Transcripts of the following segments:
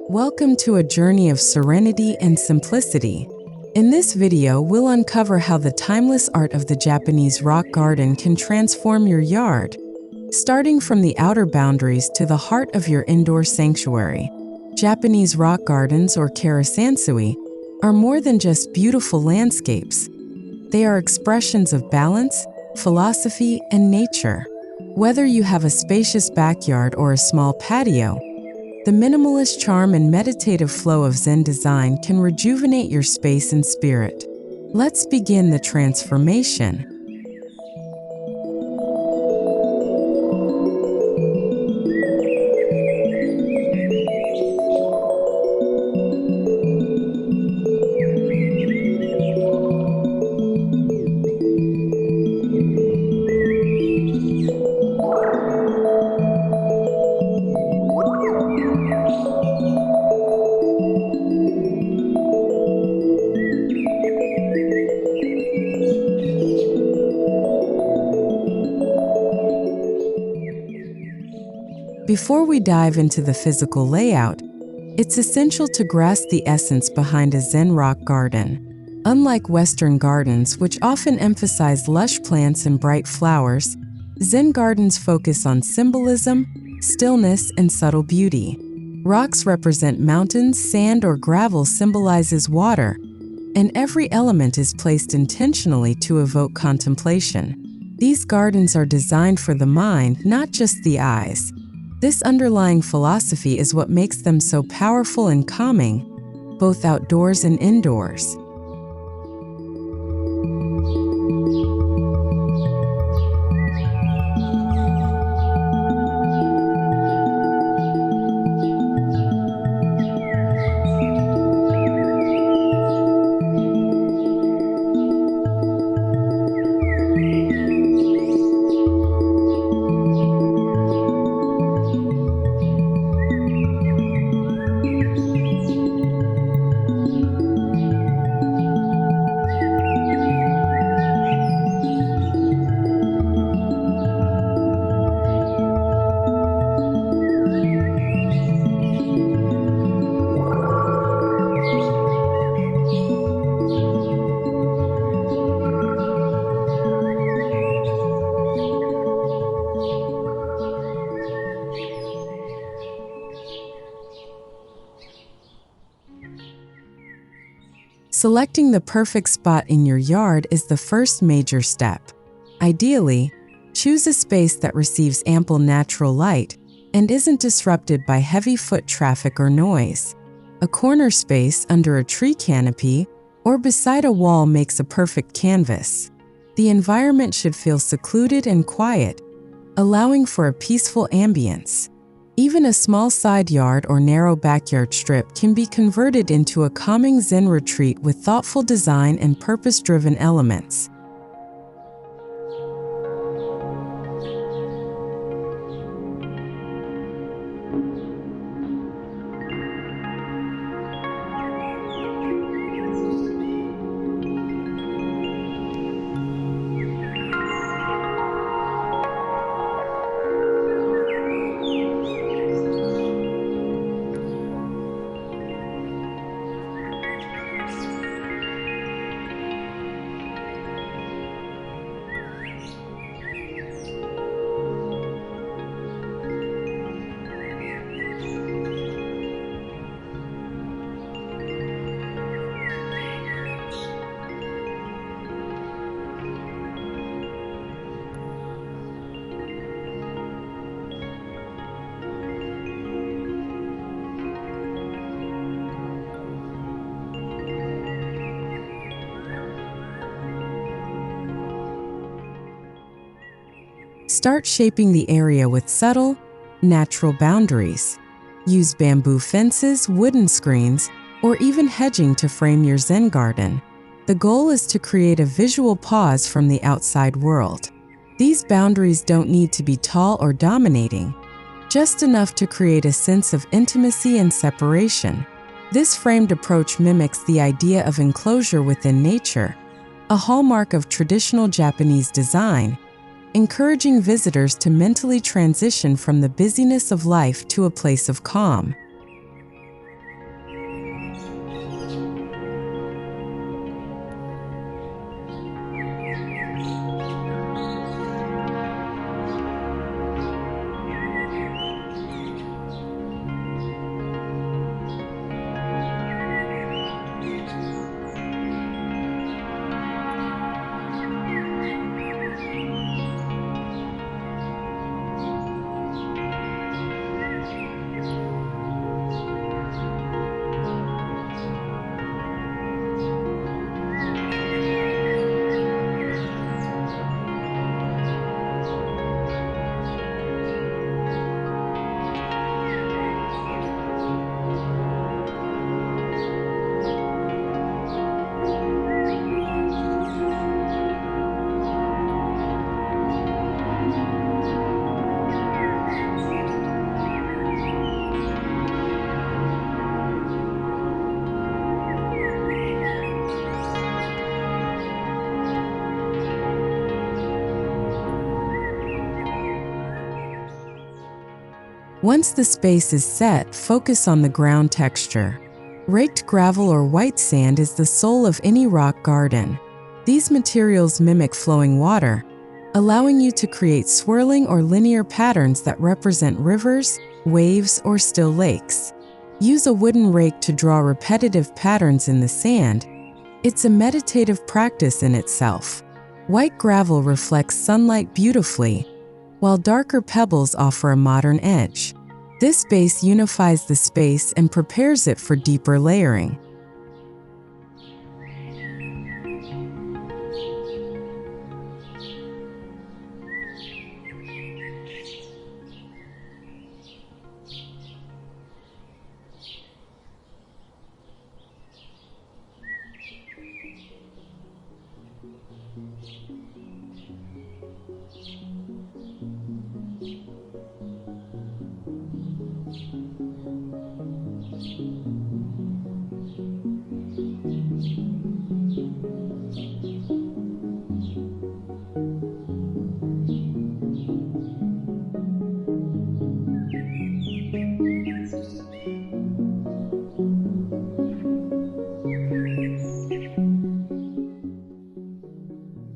Welcome to a journey of serenity and simplicity. In this video, we'll uncover how the timeless art of the Japanese rock garden can transform your yard, starting from the outer boundaries to the heart of your indoor sanctuary. Japanese rock gardens, or karasansui, are more than just beautiful landscapes. They are expressions of balance, philosophy, and nature. Whether you have a spacious backyard or a small patio, the minimalist charm and meditative flow of Zen design can rejuvenate your space and spirit. Let's begin the transformation. Before we dive into the physical layout, it's essential to grasp the essence behind a Zen rock garden. Unlike Western gardens, which often emphasize lush plants and bright flowers, Zen gardens focus on symbolism, stillness, and subtle beauty. Rocks represent mountains, sand or gravel symbolizes water, and every element is placed intentionally to evoke contemplation. These gardens are designed for the mind, not just the eyes. This underlying philosophy is what makes them so powerful and calming, both outdoors and indoors. Selecting the perfect spot in your yard is the first major step. Ideally, choose a space that receives ample natural light and isn't disrupted by heavy foot traffic or noise. A corner space under a tree canopy or beside a wall makes a perfect canvas. The environment should feel secluded and quiet, allowing for a peaceful ambience. Even a small side yard or narrow backyard strip can be converted into a calming Zen retreat with thoughtful design and purpose-driven elements. Start shaping the area with subtle, natural boundaries. Use bamboo fences, wooden screens, or even hedging to frame your Zen garden. The goal is to create a visual pause from the outside world. These boundaries don't need to be tall or dominating, just enough to create a sense of intimacy and separation. This framed approach mimics the idea of enclosure within nature, a hallmark of traditional Japanese design, encouraging visitors to mentally transition from the busyness of life to a place of calm. Once the space is set, focus on the ground texture. Raked gravel or white sand is the soul of any rock garden. These materials mimic flowing water, allowing you to create swirling or linear patterns that represent rivers, waves, or still lakes. Use a wooden rake to draw repetitive patterns in the sand. It's a meditative practice in itself. White gravel reflects sunlight beautifully, while darker pebbles offer a modern edge. This base unifies the space and prepares it for deeper layering.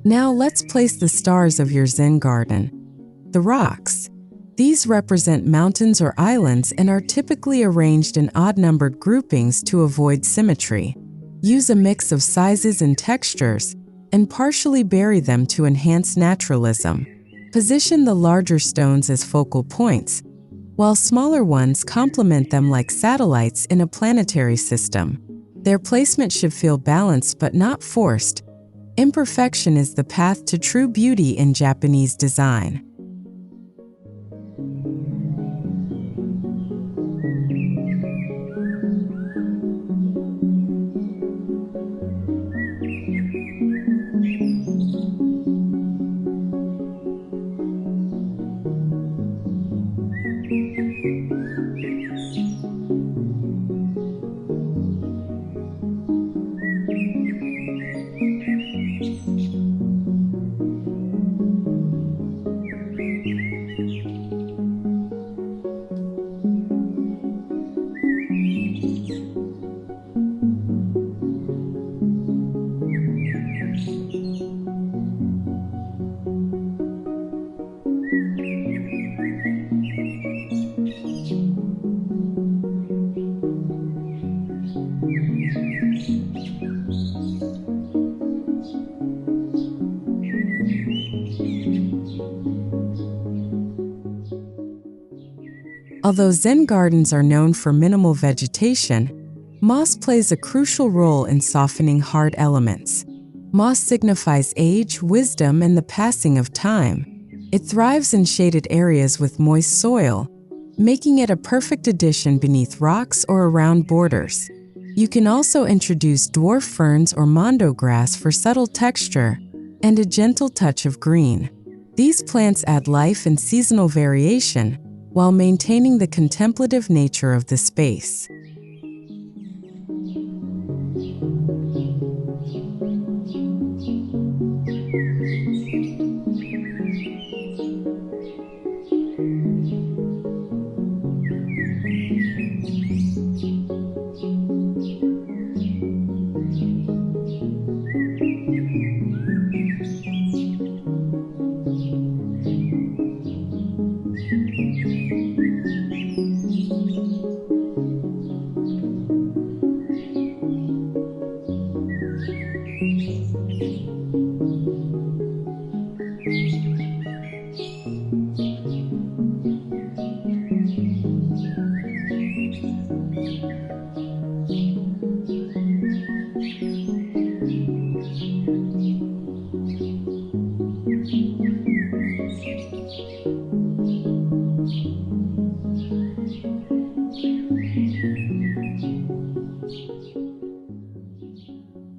Now let's place the stars of your Zen garden. The rocks. These represent mountains or islands and are typically arranged in odd-numbered groupings to avoid symmetry. Use a mix of sizes and textures, and partially bury them to enhance naturalism. Position the larger stones as focal points, while smaller ones complement them like satellites in a planetary system. Their placement should feel balanced but not forced. Imperfection is the path to true beauty in Japanese design. Although Zen gardens are known for minimal vegetation, moss plays a crucial role in softening hard elements. Moss signifies age, wisdom, and the passing of time. It thrives in shaded areas with moist soil, making it a perfect addition beneath rocks or around borders. You can also introduce dwarf ferns or mondo grass for subtle texture and a gentle touch of green. These plants add life and seasonal variation while maintaining the contemplative nature of the space.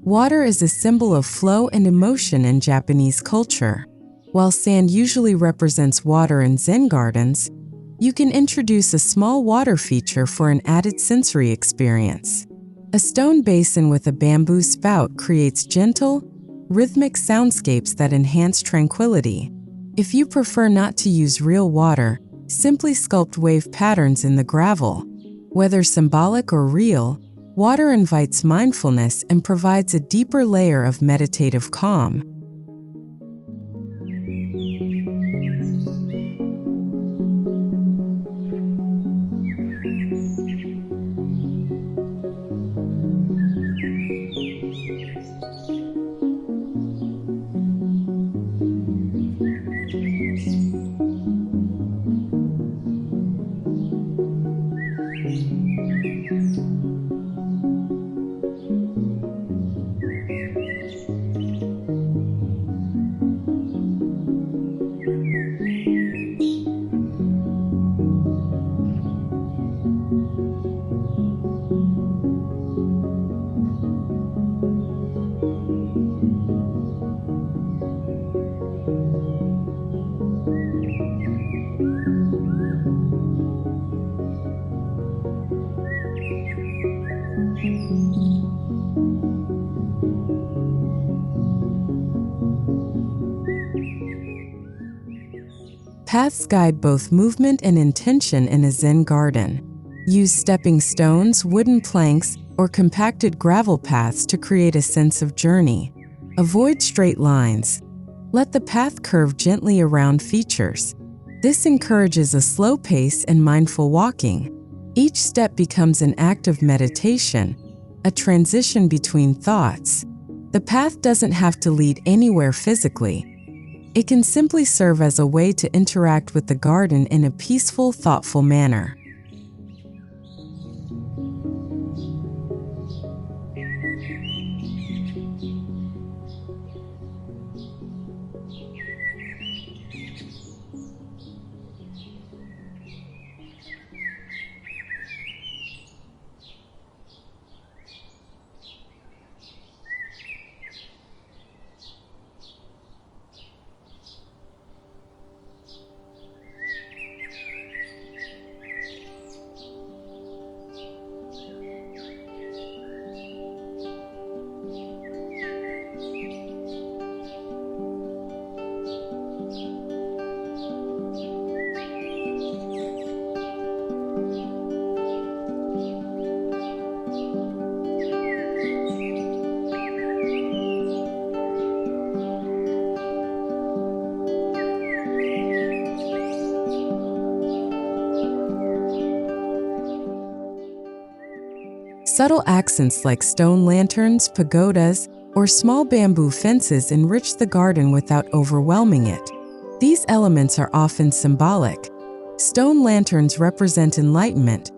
Water is a symbol of flow and emotion in Japanese culture. While sand usually represents water in Zen gardens, you can introduce a small water feature for an added sensory experience. A stone basin with a bamboo spout creates gentle, rhythmic soundscapes that enhance tranquility. If you prefer not to use real water, simply sculpt wave patterns in the gravel. Whether symbolic or real, water invites mindfulness and provides a deeper layer of meditative calm. Paths guide both movement and intention in a Zen garden. Use stepping stones, wooden planks, or compacted gravel paths to create a sense of journey. Avoid straight lines. Let the path curve gently around features. This encourages a slow pace and mindful walking. Each step becomes an act of meditation, a transition between thoughts. The path doesn't have to lead anywhere physically. It can simply serve as a way to interact with the garden in a peaceful, thoughtful manner. Subtle accents like stone lanterns, pagodas, or small bamboo fences enrich the garden without overwhelming it. These elements are often symbolic. Stone lanterns represent enlightenment,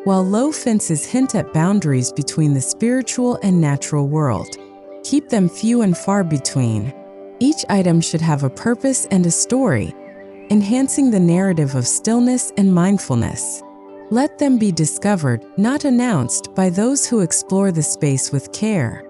while low fences hint at boundaries between the spiritual and natural world. Keep them few and far between. Each item should have a purpose and a story, enhancing the narrative of stillness and mindfulness. Let them be discovered, not announced, by those who explore the space with care.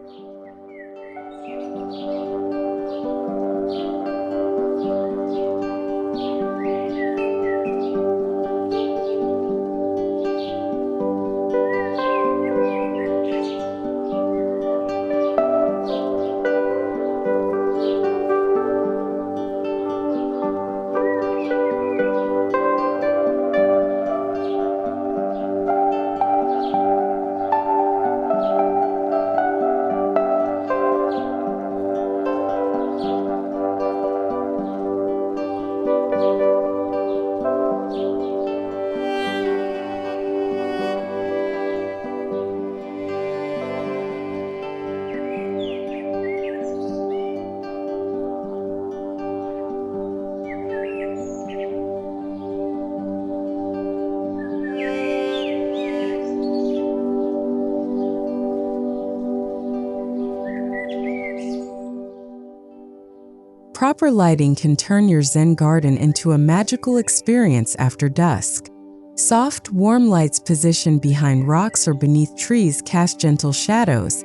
Proper lighting can turn your Zen garden into a magical experience after dusk. Soft, warm lights positioned behind rocks or beneath trees cast gentle shadows,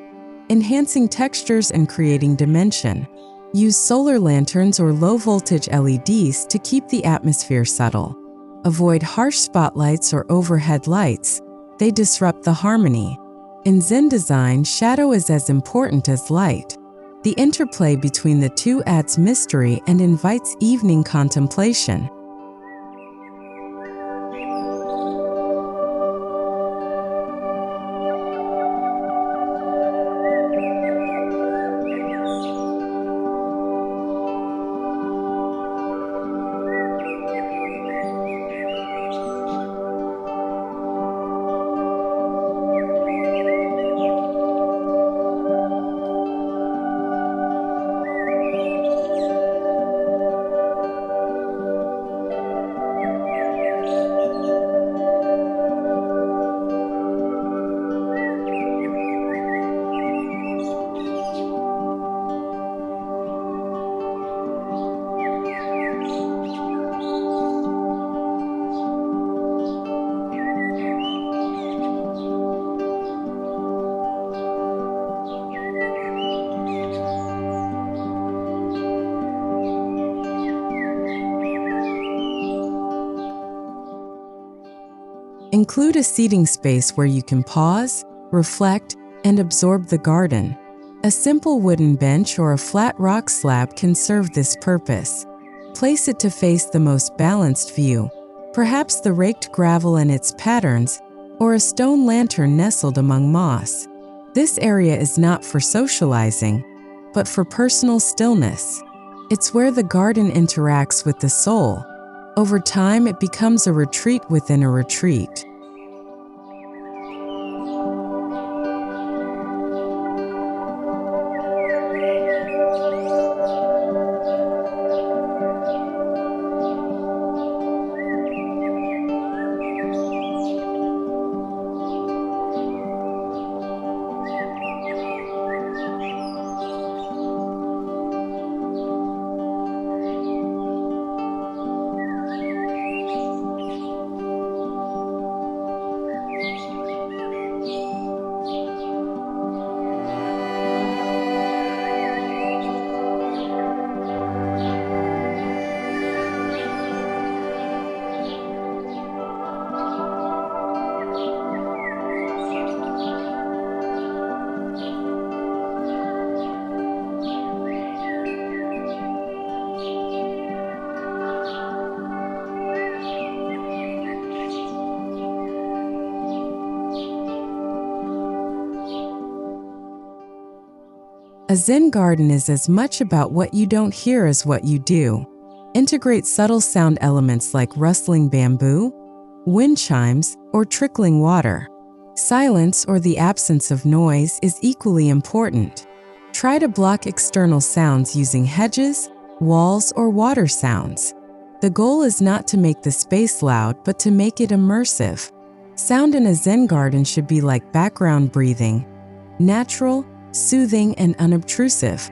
enhancing textures and creating dimension. Use solar lanterns or low-voltage LEDs to keep the atmosphere subtle. Avoid harsh spotlights or overhead lights. They disrupt the harmony. In Zen design, shadow is as important as light. The interplay between the two adds mystery and invites evening contemplation. Include a seating space where you can pause, reflect, and absorb the garden. A simple wooden bench or a flat rock slab can serve this purpose. Place it to face the most balanced view, perhaps the raked gravel and its patterns, or a stone lantern nestled among moss. This area is not for socializing, but for personal stillness. It's where the garden interacts with the soul. Over time, it becomes a retreat within a retreat. A Zen garden is as much about what you don't hear as what you do. Integrate subtle sound elements like rustling bamboo, wind chimes, or trickling water. Silence or the absence of noise is equally important. Try to block external sounds using hedges, walls, or water sounds. The goal is not to make the space loud, but to make it immersive. Sound in a Zen garden should be like background breathing, natural, soothing, and unobtrusive.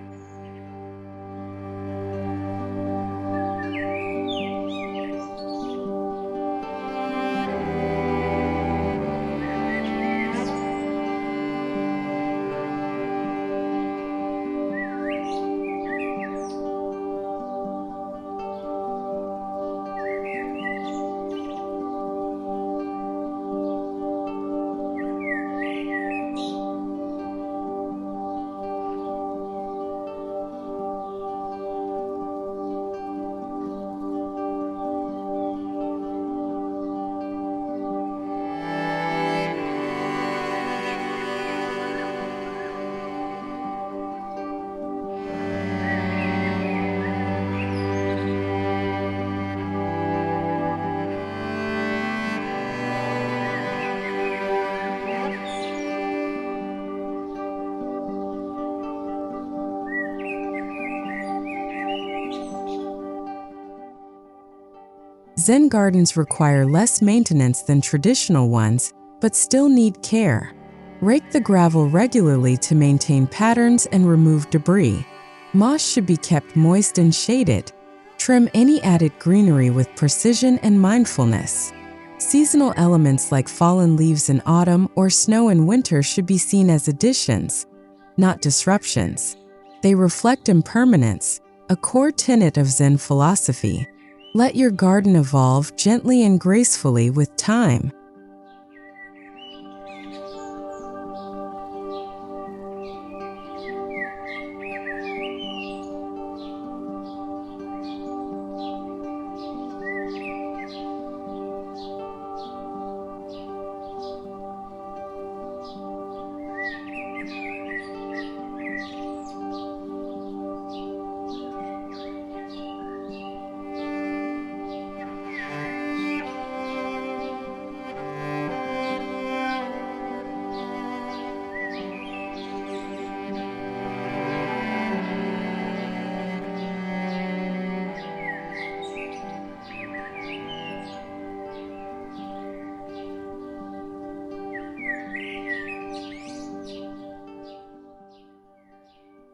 Zen gardens require less maintenance than traditional ones, but still need care. Rake the gravel regularly to maintain patterns and remove debris. Moss should be kept moist and shaded. Trim any added greenery with precision and mindfulness. Seasonal elements like fallen leaves in autumn or snow in winter should be seen as additions, not disruptions. They reflect impermanence, a core tenet of Zen philosophy. Let your garden evolve gently and gracefully with time.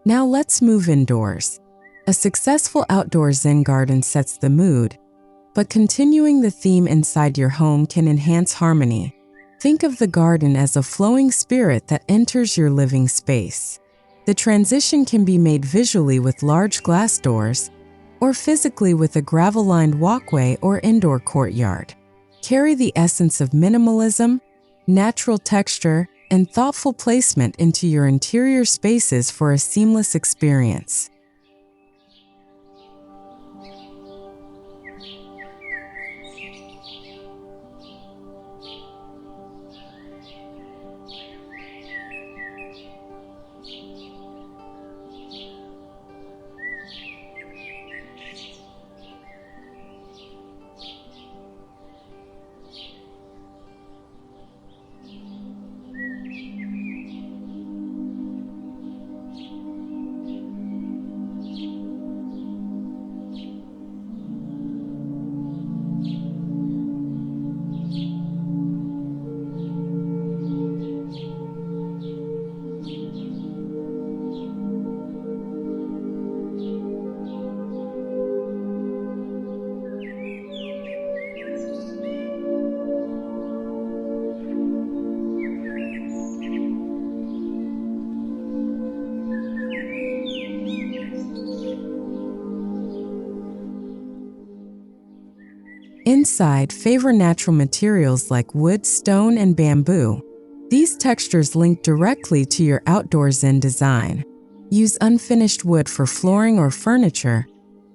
Now let's move indoors. A successful outdoor Zen garden sets the mood, but continuing the theme inside your home can enhance harmony. Think of the garden as a flowing spirit that enters your living space. The transition can be made visually with large glass doors, or physically with a gravel-lined walkway or indoor courtyard. Carry the essence of minimalism, natural texture, and thoughtful placement into your interior spaces for a seamless experience. Inside, favor natural materials like wood, stone, and bamboo. These textures link directly to your outdoor Zen design. Use unfinished wood for flooring or furniture,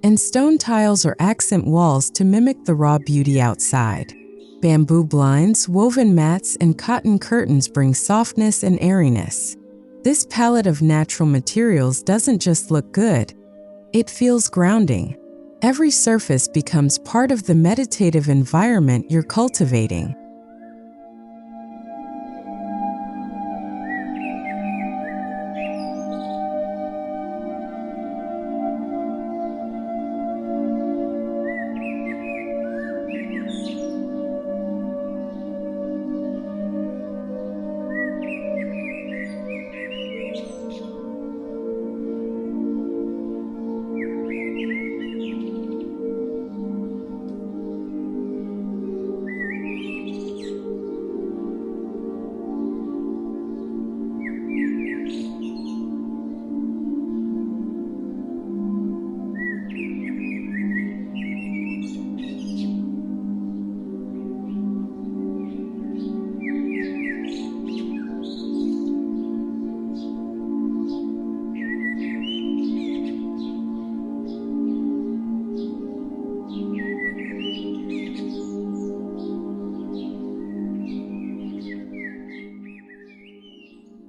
and stone tiles or accent walls to mimic the raw beauty outside. Bamboo blinds, woven mats, and cotton curtains bring softness and airiness. This palette of natural materials doesn't just look good, it feels grounding. Every surface becomes part of the meditative environment you're cultivating.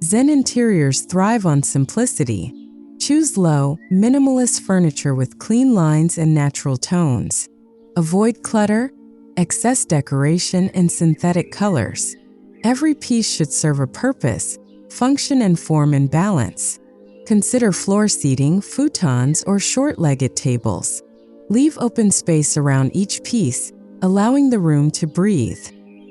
Zen interiors thrive on simplicity. Choose low, minimalist furniture with clean lines and natural tones. Avoid clutter, excess decoration, and synthetic colors. Every piece should serve a purpose, function, and form in balance. Consider floor seating, futons, or short-legged tables. Leave open space around each piece, allowing the room to breathe.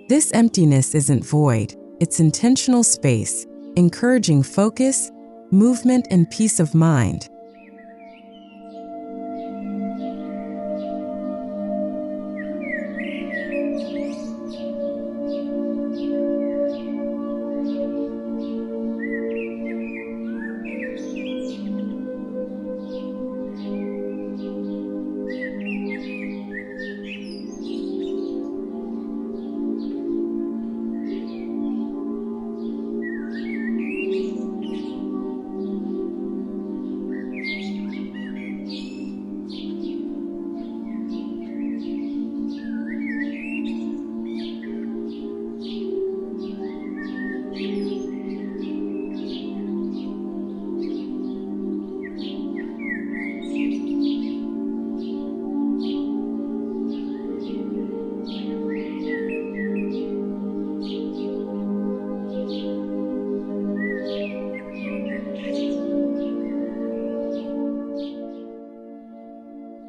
This emptiness isn't void, it's intentional space, encouraging focus, movement, and peace of mind.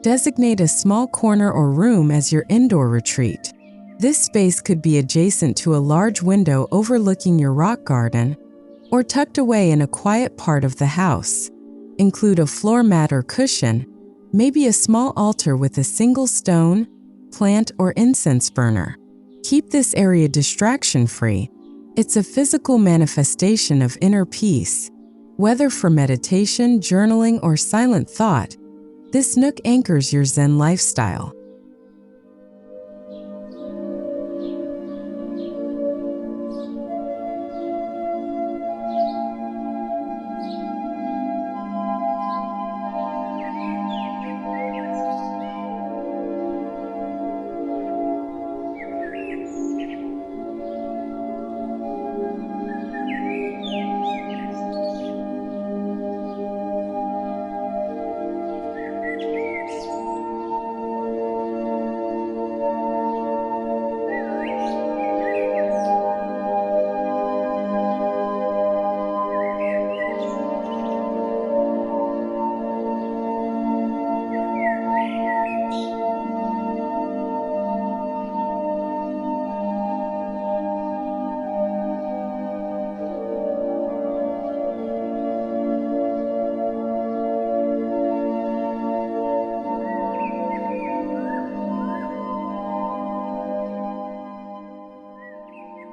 Designate a small corner or room as your indoor retreat. This space could be adjacent to a large window overlooking your rock garden or tucked away in a quiet part of the house. Include a floor mat or cushion, maybe a small altar with a single stone, plant, or incense burner. Keep this area distraction-free. It's a physical manifestation of inner peace. Whether for meditation, journaling, or silent thought, this nook anchors your Zen lifestyle.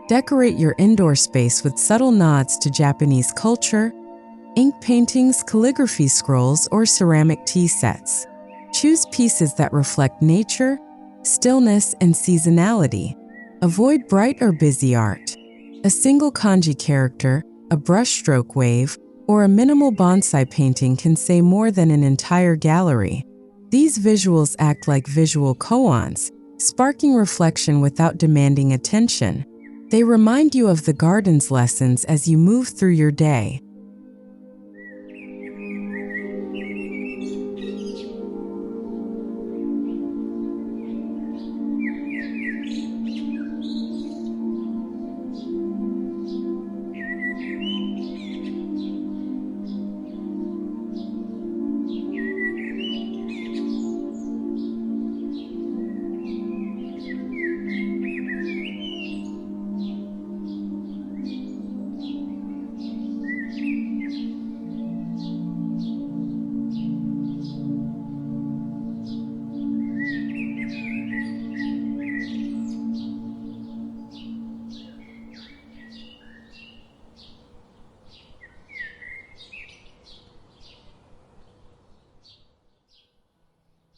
Decorate your indoor space with subtle nods to Japanese culture, ink paintings, calligraphy scrolls, or ceramic tea sets. Choose pieces that reflect nature, stillness, and seasonality. Avoid bright or busy art. A single kanji character, a brushstroke wave, or a minimal bonsai painting can say more than an entire gallery. These visuals act like visual koans, sparking reflection without demanding attention. They remind you of the garden's lessons as you move through your day.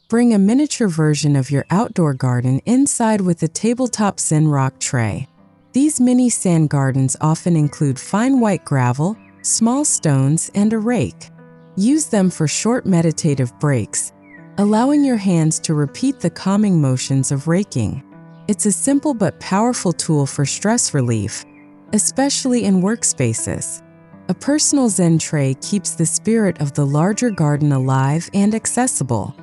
Bring a miniature version of your outdoor garden inside with a tabletop Zen rock tray. These mini sand gardens often include fine white gravel, small stones, and a rake. Use them for short meditative breaks, allowing your hands to repeat the calming motions of raking. It's a simple but powerful tool for stress relief, especially in workspaces. A personal Zen tray keeps the spirit of the larger garden alive and accessible.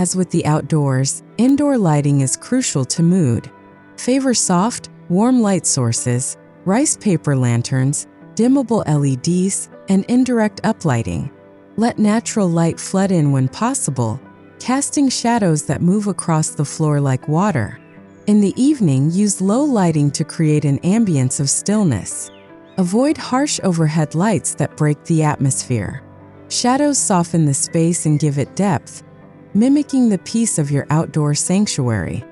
As with the outdoors, indoor lighting is crucial to mood. Favor soft, warm light sources, rice paper lanterns, dimmable LEDs, and indirect uplighting. Let natural light flood in when possible, casting shadows that move across the floor like water. In the evening, use low lighting to create an ambience of stillness. Avoid harsh overhead lights that break the atmosphere. Shadows soften the space and give it depth, mimicking the peace of your outdoor sanctuary.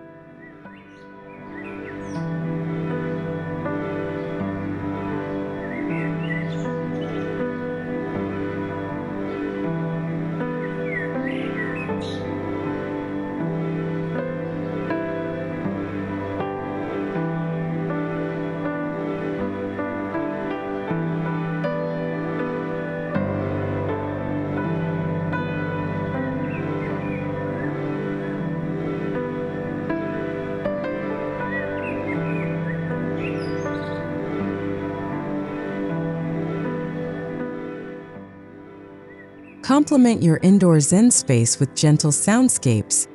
Complement your indoor Zen space with gentle soundscapes,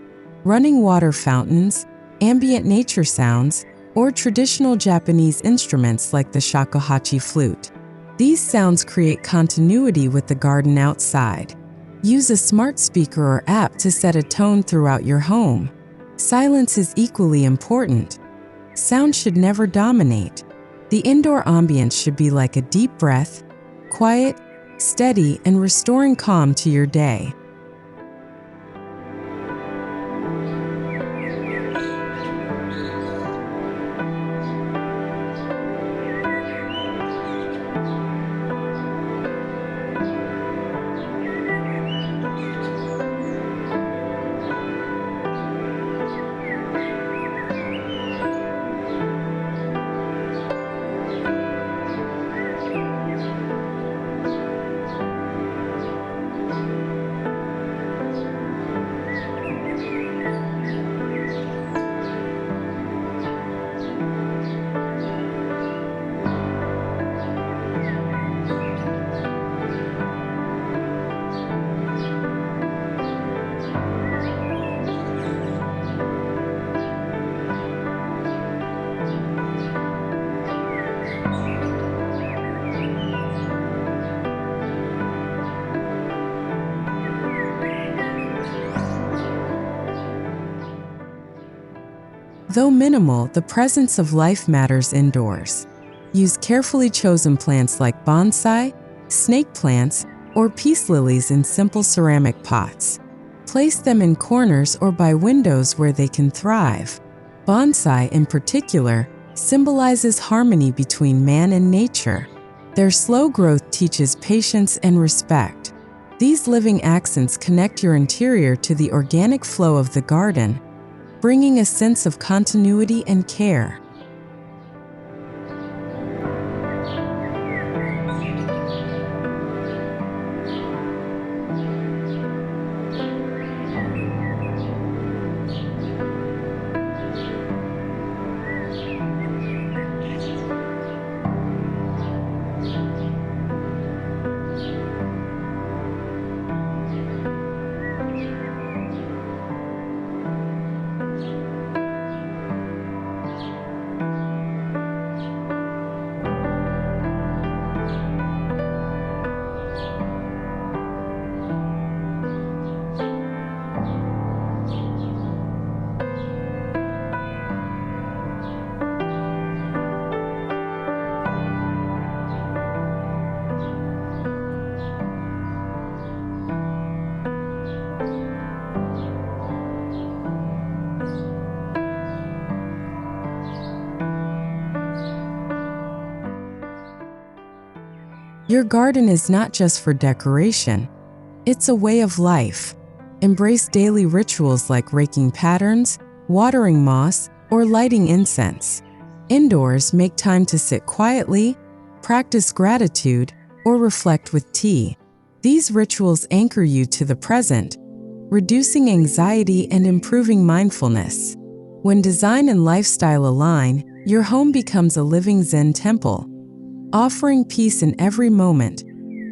running water fountains, ambient nature sounds, or traditional Japanese instruments like the shakuhachi flute. These sounds create continuity with the garden outside. Use a smart speaker or app to set a tone throughout your home. Silence is equally important. Sound should never dominate. The indoor ambience should be like a deep breath, quiet, steady, and restoring calm to your day. Though minimal, the presence of life matters indoors. Use carefully chosen plants like bonsai, snake plants, or peace lilies in simple ceramic pots. Place them in corners or by windows where they can thrive. Bonsai, in particular, symbolizes harmony between man and nature. Their slow growth teaches patience and respect. These living accents connect your interior to the organic flow of the garden, bringing a sense of continuity and care. Your garden is not just for decoration, it's a way of life. Embrace daily rituals like raking patterns, watering moss, or lighting incense. Indoors, make time to sit quietly, practice gratitude, or reflect with tea. These rituals anchor you to the present, reducing anxiety and improving mindfulness. When design and lifestyle align, your home becomes a living Zen temple, offering peace in every moment,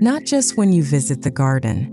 not just when you visit the garden.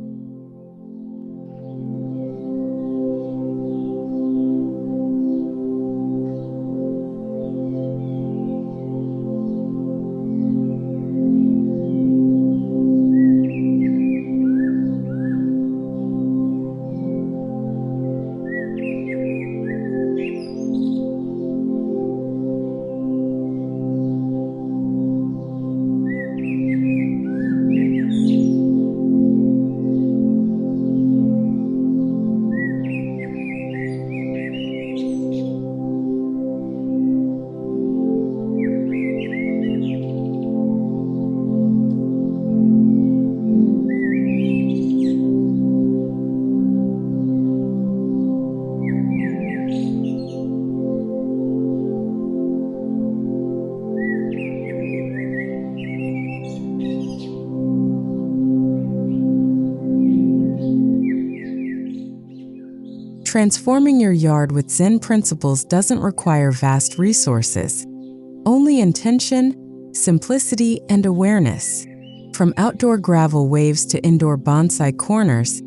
Transforming your yard with Zen principles doesn't require vast resources, only intention, simplicity, and awareness. From outdoor gravel waves to indoor bonsai corners,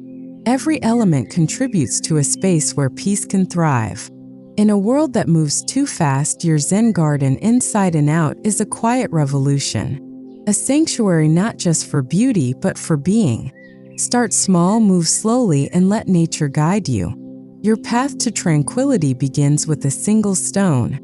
every element contributes to a space where peace can thrive. In a world that moves too fast, your Zen garden inside and out is a quiet revolution, a sanctuary not just for beauty but for being. Start small, move slowly, and let nature guide you. Your path to tranquility begins with a single stone.